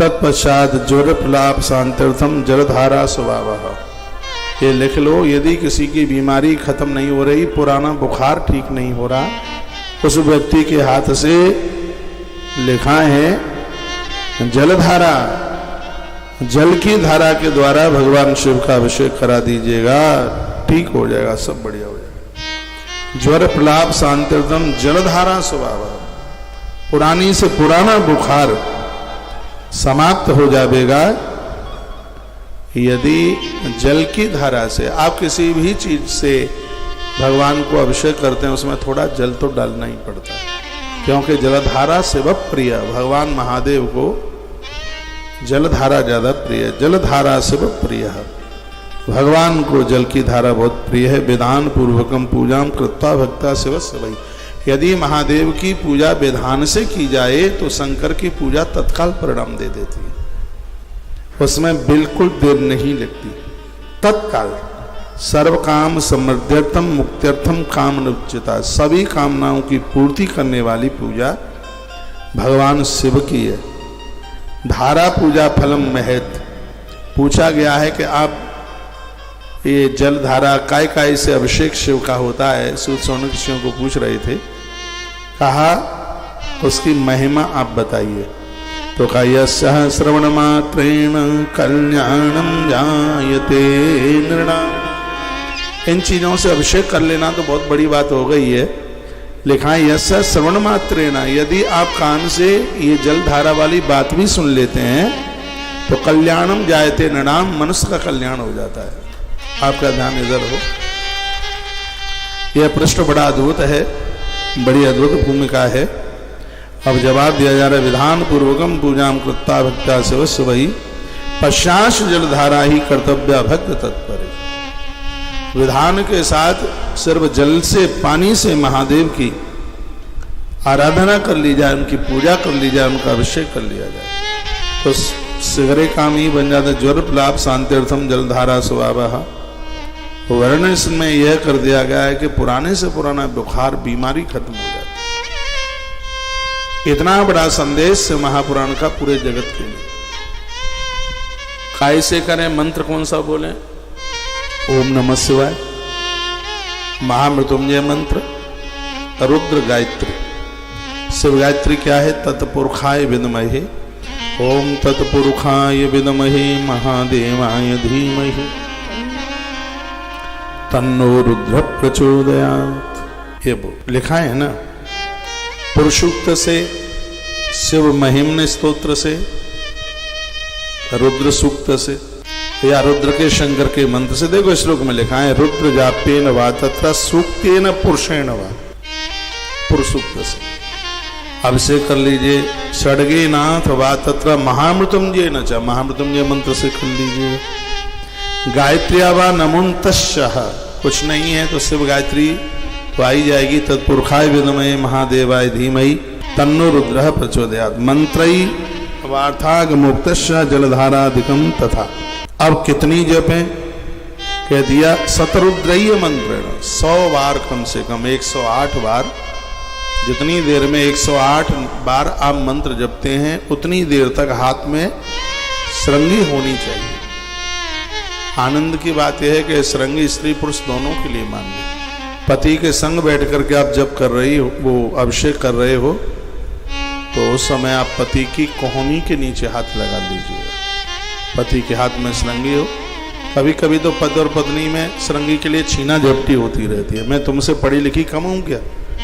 तत्पश्चात ज्वरप्लाप शांत्यर्थम जलधारा स्वभावः। ये लिख लो, यदि किसी की बीमारी खत्म नहीं हो रही, पुराना बुखार ठीक नहीं हो रहा, उस व्यक्ति के हाथ से लिखा है जलधारा, जल की धारा के द्वारा भगवान शिव का अभिषेक करा दीजिएगा, ठीक हो जाएगा, सब बढ़िया हो जाएगा। ज्वर प्रलाप शांत्यर्थम जलधारा स्वभाव, पुरानी से पुराना बुखार समाप्त हो जाएगा यदि जल की धारा से। आप किसी भी चीज से भगवान को अभिषेक करते हैं, उसमें थोड़ा जल तो डालना ही पड़ता है, क्योंकि जलधारा शिव प्रिय, भगवान महादेव को जलधारा ज्यादा प्रिय है। जलधारा शिव प्रिय है, भगवान को जल की धारा बहुत प्रिय है। विधान पूर्वकम पूजाम कृत्वा भक्ता शिव सवई। यदि महादेव की पूजा विधान से की जाए तो शंकर की पूजा तत्काल परिणाम दे देती है, उसमें बिल्कुल देर नहीं लगती, तत्काल। सर्व काम समृद्ध्यर्थम मुक्त्यर्थम काम अनुचिता, सभी कामनाओं की पूर्ति करने वाली पूजा भगवान शिव की है। धारा पूजा फलम महत। पूछा गया है कि आप ये जल धारा काय से अभिषेक शिव का होता है, सूत सौनक ऋषियों को पूछ रहे थे, कहा उसकी महिमा आप बताइए। तो कहा यस्यः श्रवण मात्रेण कल्याणम जायते नृणाम। इन चीजों से अभिषेक कर लेना तो बहुत बड़ी बात हो गई है। लिखा है यस्यः श्रवण मात्रेण, यदि आप कान से ये जल धारा वाली बात भी सुन लेते हैं तो कल्याणम जायते नृणाम, मनुष्य का कल्याण हो जाता है। आपका ध्यान इधर हो, यह प्रश्न बड़ा अद्भुत है, बड़ी अद्भुत भूमिका है। अब जवाब दिया जा रहा है, विधान पूर्वकम पूजाम कृत्वा भक्त्या शिवस्य वही पश्चाश जलधारा ही कर्तव्य भक्त तत्पर। विधान के साथ सिर्फ जल से, पानी से महादेव की आराधना कर ली जाए, उनकी पूजा कर ली जाए, उनका अभिषेक कर लिया जाए तो शीघ्र काम ही बन जाता है। ज्वर प्लाप शांत्यर्थम जलधारा स्वभावः। वर्ण इसमें यह कर दिया गया है कि पुराने से पुराना बुखार, बीमारी खत्म हो जाती है। इतना बड़ा संदेश से महापुराण का पूरे जगत के लिए। काय से करें, मंत्र कौन सा बोले? ओम नमः शिवाय, महामृत्युंजय मंत्र, रुद्र गायत्री। शिव गायत्री क्या है? तत्पुरुषाय विद्महे, ओम तत्पुरुषाय विद्महे महादेवाय धीमहि तन्नो रुद्र प्रचोदयात्। ये लिखा है ना, पुरुषोक्त से, शिव महिम्न स्तोत्र से, रुद्र सूक्त से, या रुद्र के शंकर के मंत्र से। देखो श्लोक में लिखा है रुद्र जापेन वा तत्र सूक्तेन पुरुषेण वा, पुरुषोक्त से अभिषेक कर लीजिए। षड्गे नाथ वा तत्र महामृत्युंजय न च, महामृत्युंजय मंत्र से कर लीजिए। गायत्र्या वा नमोन्तस्यः, कुछ नहीं है तो शिव गायत्री तो आई जाएगी। तत्पुरुषाय विद्महे महादेवाय धीमहि तन्नो रुद्रः प्रचोदयात्। मंत्रई वार्थागमोक्तस्य जलधारादिकं तथा। अब कितनी जपें? कह दिया शतरुद्रय्य मंत्रेण, 100 बार, कम से कम 108 बार। जितनी देर में 108 बार आप मंत्र जपते हैं उतनी देर तक हाथ में श्रृंगी होनी चाहिए। आनंद की बात यह है कि श्रृंगी स्त्री पुरुष दोनों के लिए मान्य। पति के संग बैठ करके आप जब कर रही हो, वो अभिषेक कर रहे हो, तो उस समय आप पति की कोहनी के नीचे हाथ लगा लीजिएगा। पति के हाथ में श्रृंगी हो। कभी कभी तो पति और पत्नी में श्रृंगी के लिए छीना झपटी होती रहती है। मैं तुमसे पढ़ी लिखी कम हूं क्या?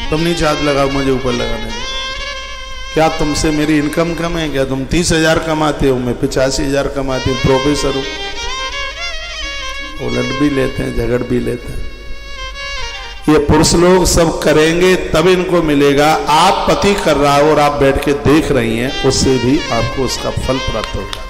तुम नीचे हाथ लगाओ, मुझे ऊपर लगाने दो। क्या तुमसे मेरी इनकम कम है क्या? तुम 30,000 कमाते हो, मैं 85,000 कमाती हूँ, प्रोफेसर हूँ। उलट भी लेते हैं, झगड़ भी लेते हैं। ये पुरुष लोग सब करेंगे तब इनको मिलेगा। आप पति कर रहा हो और आप बैठ के देख रही हैं, उससे भी आपको उसका फल प्राप्त होगा।